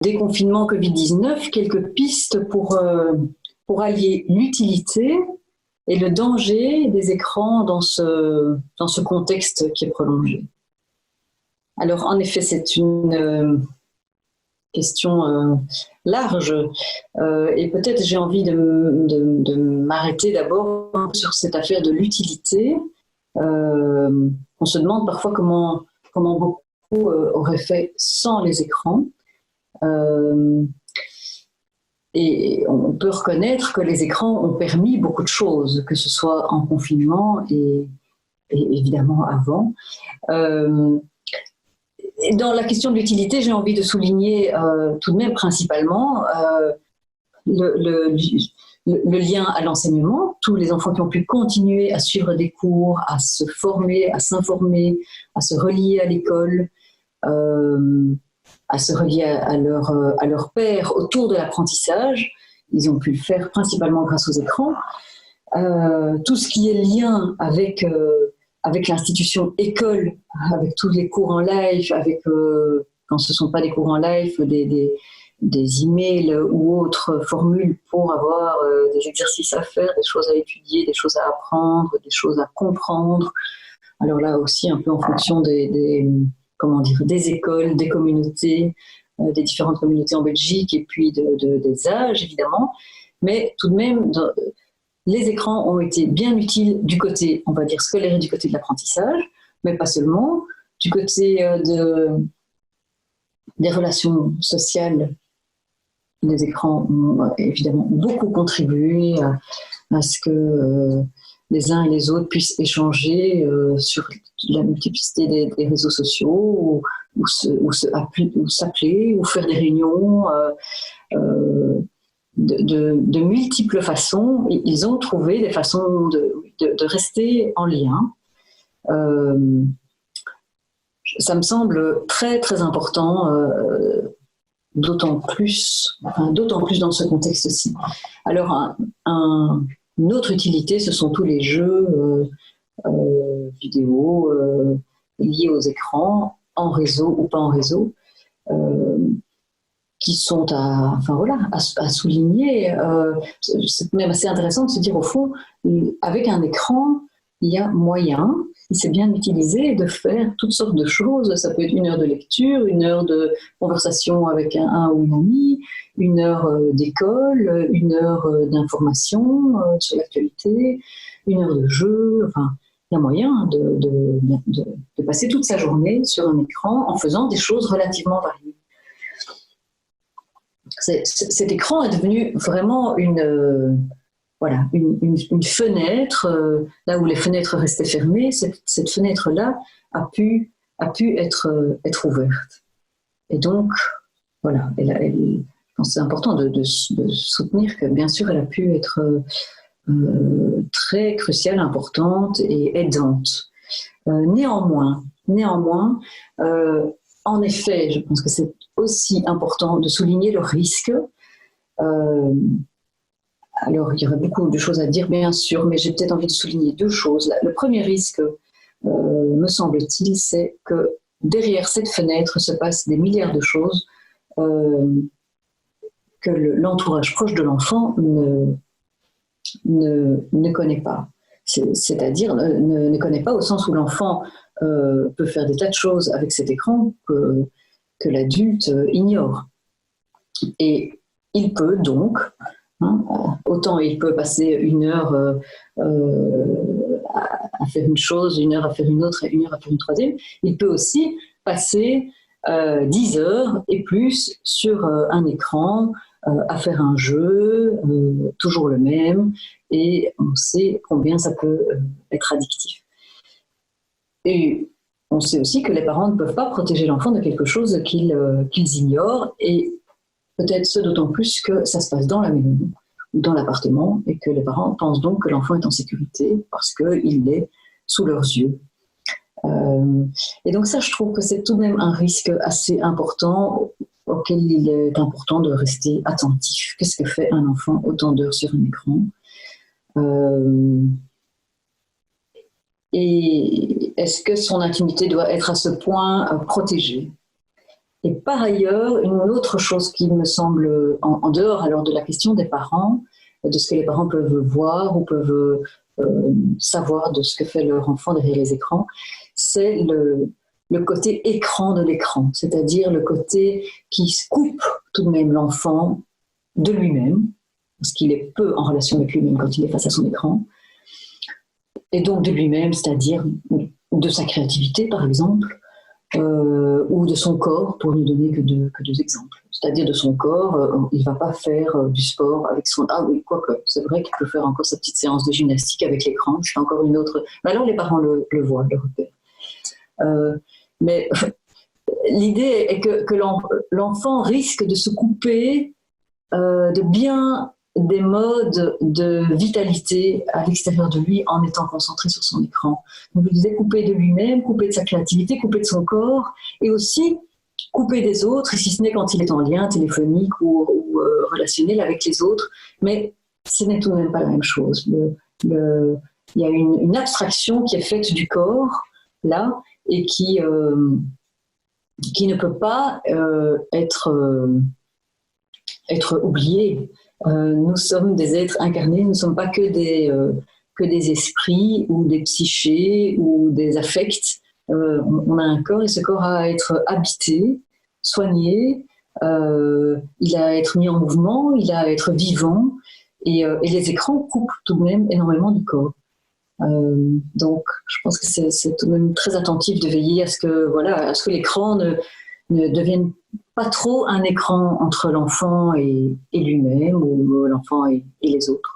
déconfinement Covid-19, quelques pistes pour allier l'utilité et le danger des écrans dans ce contexte qui est prolongé. Alors, en effet, c'est une question large et peut-être j'ai envie de m'arrêter d'abord sur cette affaire de l'utilité. On se demande parfois comment beaucoup auraient fait sans les écrans. Et on peut reconnaître que les écrans ont permis beaucoup de choses, que ce soit en confinement et évidemment avant. Dans la question de l'utilité, j'ai envie de souligner tout de même principalement le lien à l'enseignement. Tous les enfants qui ont pu continuer à suivre des cours, à se former, à s'informer, à se relier à l'école, à se relier à leur père autour de l'apprentissage. Ils ont pu le faire principalement grâce aux écrans. Tout ce qui est lien avec l'institution école, avec tous les cours en live, avec, quand ce ne sont pas des cours en live, des emails ou autres formules pour avoir des exercices à faire, des choses à étudier, des choses à apprendre, des choses à comprendre. Alors là aussi, un peu en fonction des écoles, des communautés, des différentes communautés en Belgique et puis des âges, évidemment. Mais tout de même, les écrans ont été bien utiles du côté, on va dire, scolaire et du côté de l'apprentissage, mais pas seulement, du côté des relations sociales. Les écrans ont évidemment beaucoup contribué à ce que les uns et les autres puissent échanger sur la multiplicité des réseaux sociaux, ou s'appeler, ou faire des réunions de multiples façons. Ils ont trouvé des façons de rester en lien. Ça me semble très très important, d'autant plus dans ce contexte-ci. Alors, une autre utilité, ce sont tous les jeux vidéo liés aux écrans, en réseau ou pas en réseau, qui sont à souligner. C'est même assez intéressant de se dire, au fond, avec un écran, il y a moyen, si c'est bien utilisé, de faire toutes sortes de choses. Ça peut être 1 heure de lecture, 1 heure de conversation avec un ou une amie, 1 heure d'école, 1 heure d'information sur l'actualité, 1 heure de jeu. Enfin, il y a moyen de passer toute sa journée sur un écran en faisant des choses relativement variées. Cet écran est devenu vraiment une fenêtre, là où les fenêtres restaient fermées. Cette fenêtre-là a pu être ouverte. Et donc, voilà, je pense que c'est important de soutenir que, bien sûr, elle a pu être très cruciale, importante et aidante. Néanmoins, en effet, je pense que c'est aussi important de souligner le risque. Alors, il y aurait beaucoup de choses à dire, bien sûr, mais j'ai peut-être envie de souligner 2 choses. Le premier risque, me semble-t-il, c'est que derrière cette fenêtre se passent des milliards de choses que l'entourage proche de l'enfant ne connaît pas. C'est-à-dire ne connaît pas au sens où l'enfant peut faire des tas de choses avec cet écran que l'adulte ignore. Et il peut donc, autant il peut passer 1 heure à faire une chose, 1 heure à faire une autre et 1 heure à faire une troisième, il peut aussi passer 10 heures et plus sur un écran à faire un jeu, toujours le même, et on sait combien ça peut être addictif. Et on sait aussi que les parents ne peuvent pas protéger l'enfant de quelque chose qu'ils ignorent, et peut-être ce d'autant plus que ça se passe dans la maison ou dans l'appartement, et que les parents pensent donc que l'enfant est en sécurité parce qu'il est sous leurs yeux. Et donc ça, je trouve que c'est tout de même un risque assez important auquel il est important de rester attentif. Qu'est-ce que fait un enfant autant d'heures sur un écran ? Et est-ce que son intimité doit être à ce point protégée ? Et par ailleurs, une autre chose qui me semble, en dehors alors de la question des parents, de ce que les parents peuvent voir ou peuvent savoir de ce que fait leur enfant derrière les écrans, c'est le côté écran de l'écran, c'est-à-dire le côté qui coupe tout de même l'enfant de lui-même, parce qu'il est peu en relation avec lui-même quand il est face à son écran, et donc de lui-même, c'est-à-dire de sa créativité par exemple, ou de son corps, pour ne donner que deux exemples. C'est-à-dire de son corps, il ne va pas faire du sport avec son... Ah oui, quoique, c'est vrai qu'il peut faire encore sa petite séance de gymnastique avec l'écran, c'est encore une autre... Mais alors les parents le voient, le repèrent. Mais l'idée est que l'enfant risque de se couper de bien des modes de vitalité à l'extérieur de lui en étant concentré sur son écran. Donc, je disais couper de lui-même, couper de sa créativité, couper de son corps et aussi couper des autres, si ce n'est quand il est en lien téléphonique ou relationnel avec les autres. Mais ce n'est tout de même pas la même chose. Il y a une abstraction qui est faite du corps, là, et qui ne peut pas être oubliée. Nous sommes des êtres incarnés, nous ne sommes pas que des esprits ou des psychés ou des affects. On a un corps et ce corps a à être habité, soigné, il a à être mis en mouvement, il a à être vivant et les écrans coupent tout de même énormément du corps. Donc je pense que c'est tout de même très attentif de veiller à ce que l'écran ne devienne pas trop un écran entre l'enfant et lui-même ou l'enfant et les autres.